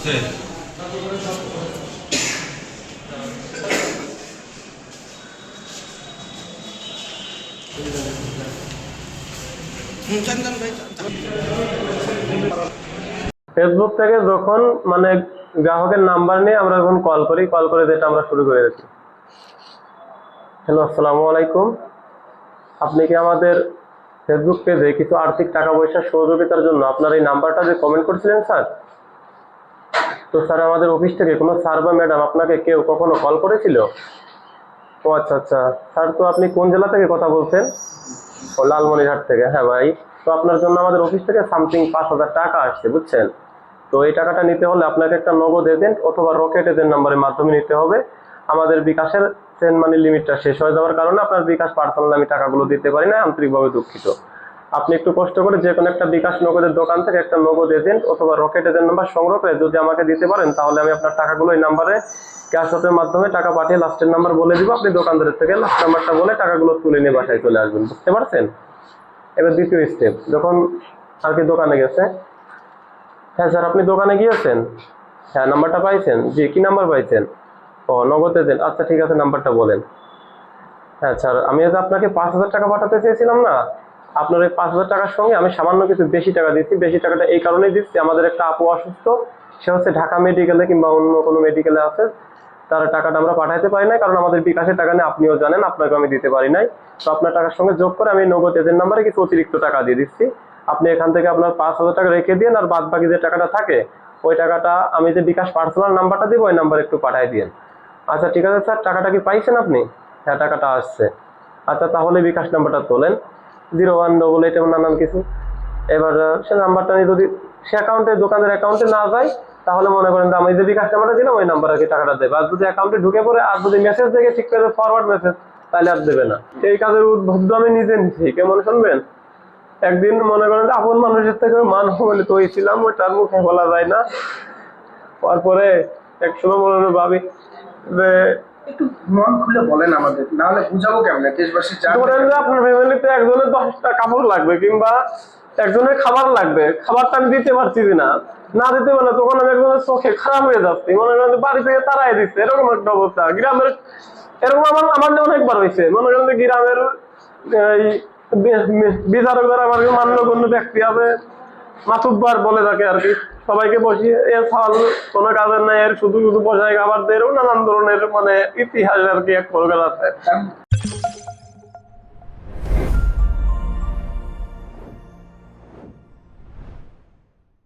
Facebook থেকে যখন মানে গ্রাহকের নাম্বার নিয়ে আমরা যখন কল করে যেটা আমরা শুরু করে দিচ্ছি। হ্যালো, আসসালামু আলাইকুম। আপনি কি আমাদের ফেসবুক পেজে কিছু আর্থিক টাকা পয়সার সহযোগিতার জন্য আপনার এই নাম্বারটা যে কমেন্ট করছিলেন স্যার? তো স্যার আমাদের অফিস থেকে কোনো স্যার বা ম্যাডাম আপনাকে কেউ কখনো কল করেছিল? ও আচ্ছা আচ্ছা স্যার, তো আপনি কোন জেলা থেকে কথা বলছেন? ও লালমনিরহাট থেকে। হ্যাঁ ভাই, তো আপনার জন্য আমাদের অফিস থেকে সামথিং 5,000 টাকা আসছে, বুঝছেন? তো এই টাকাটা নিতে হলে আপনাকে একটা নগদ এজেন্ট অথবা রকেট এজেন্ট নাম্বারের মাধ্যমে নিতে হবে। আমাদের বিকাশের সেন্ড মানি লিমিটটা শেষ হয়ে যাওয়ার কারণে আপনার বিকাশ পার্সোনাল আমি টাকাগুলো দিতে পারি না, আন্তরিকভাবে দুঃখিত। আপনি একটু কষ্ট করে যে কোনো একটা বিকাশ নগদের দোকান থেকে একটা নগদ এজেন্ট অথবা রকেট এজেন্ট নাম্বার সংগ্রহ করে যদি আমাকে দিতে পারেন, তাহলে আমি আপনার টাকাগুলো এই নাম্বারে ক্যাশ অফের মাধ্যমে টাকা পাঠিয়ে লাস্টের নাম্বার বলে দিব, আপনি দোকানদারের থেকে লাস্ট নাম্বারটা বলে টাকাগুলো তুলে নিয়ে বাসায় চলে আসবেন। বুঝতে পারছেন? এবার দ্বিতীয় স্টেপ, যখন আর কি দোকানে গেছে। হ্যাঁ স্যার, আপনি দোকানে গিয়েছেন? হ্যাঁ, নাম্বারটা পাইছেন? জি, কি নাম্বার পাইছেন? ও, নগদ এজেন্ট। আচ্ছা ঠিক আছে, নাম্বারটা বলেন। হ্যাঁ স্যার, আমি আজ আপনাকে 5,000 টাকা পাঠাতে চেয়েছিলাম না, আপনার ওই 5,000 টাকার সঙ্গে আমি সামান্য কিছু বেশি টাকা দিচ্ছি। বেশি টাকাটা এই কারণেই দিচ্ছি, আমাদের একটা আপু অসুস্থ, সে হচ্ছে ঢাকা মেডিকেলে কিংবা অন্য কোনো মেডিকেলে আছে, তার টাকাটা আমরা পাঠাইতে পারি নাই, কারণ আমাদের বিকাশের টাকা নেই, আপনিও জানেন, আপনাকে আমি দিতে পারি নাই। তো আপনার টাকার সঙ্গে যোগ করে আমি নগদ এজেন্ট নাম্বারে কিছু অতিরিক্ত টাকা দিয়ে দিচ্ছি। আপনি এখান থেকে আপনার 5,000 টাকা রেখে দিন, আর বাদ বাকি যে টাকাটা থাকে ওই টাকাটা আমি যে বিকাশ পার্সোনাল নাম্বারটা দিব ওই নাম্বারে একটু পাঠিয়ে দিন। আচ্ছা ঠিক আছে স্যার, টাকাটা কি পাইছেন আপনি? হ্যাঁ, টাকাটা আসছে। আচ্ছা, তাহলে বিকাশ নাম্বারটা তোলেন, 0188 এবং নানান কিছু। এবার সে নাম্বারটা নিয়ে যদি সে অ্যাকাউন্টে, দোকানের অ্যাকাউন্টে না যায়, তাহলে মনে করেন যে আমি যে বিকাশ নাম্বারটা দিলাম ওই নাম্বারে কি টাকাটা দেবে। আর যদি অ্যাকাউন্টে ঢুকে পড়ে আর যদি মেসেজ দেখে ঠিক করে ফরওয়ার্ড মেসেজ, তাহলে আর দেবে না। এই কাজের উদ্বুদ্ধ আমি নিজে নিচ্ছি, কেমন শুনবেন? একদিন মনে করেন যে আপন মানুষের থেকে মানবলিত হয়েছিলাম, ওইটার মুখে বলা যায় না। তারপরে একসময় মনে হলো ভাবি যে একটু মন খুলে বলেন আমাদের, না হলে বুঝাবো কেমনে দেশবাসী। ধরেন যে আপনার ফ্যামিলিতে একজনের 10টা কাপড় লাগবে কিংবা একজনের খাবার লাগবে, খাবারটা আমি দিতে পারছি না, না দিতে পারলে তখন আমি একজনের চোখে খারাপ হয়ে যাচ্ছি, মনে করেন বাড়ি থেকে তারাই দিচ্ছে, এরকম একটা অবস্থা গ্রামের। এরকম আমার অনেকবার হয়েছে, মনে করেন যে গ্রামের এই বিচারক যারা আমার মান্যগণ্য ব্যক্তি আছে, মাতুব্বার বলে থাকে আর কি, সবাইকে বসিয়ে এ ফল কোনো কাজের নাই, এর শুধু শুধু বসায় খাবার দেয়, নানান ধরনের মানে ইতিহাস আর কি এক প্রকার আছে।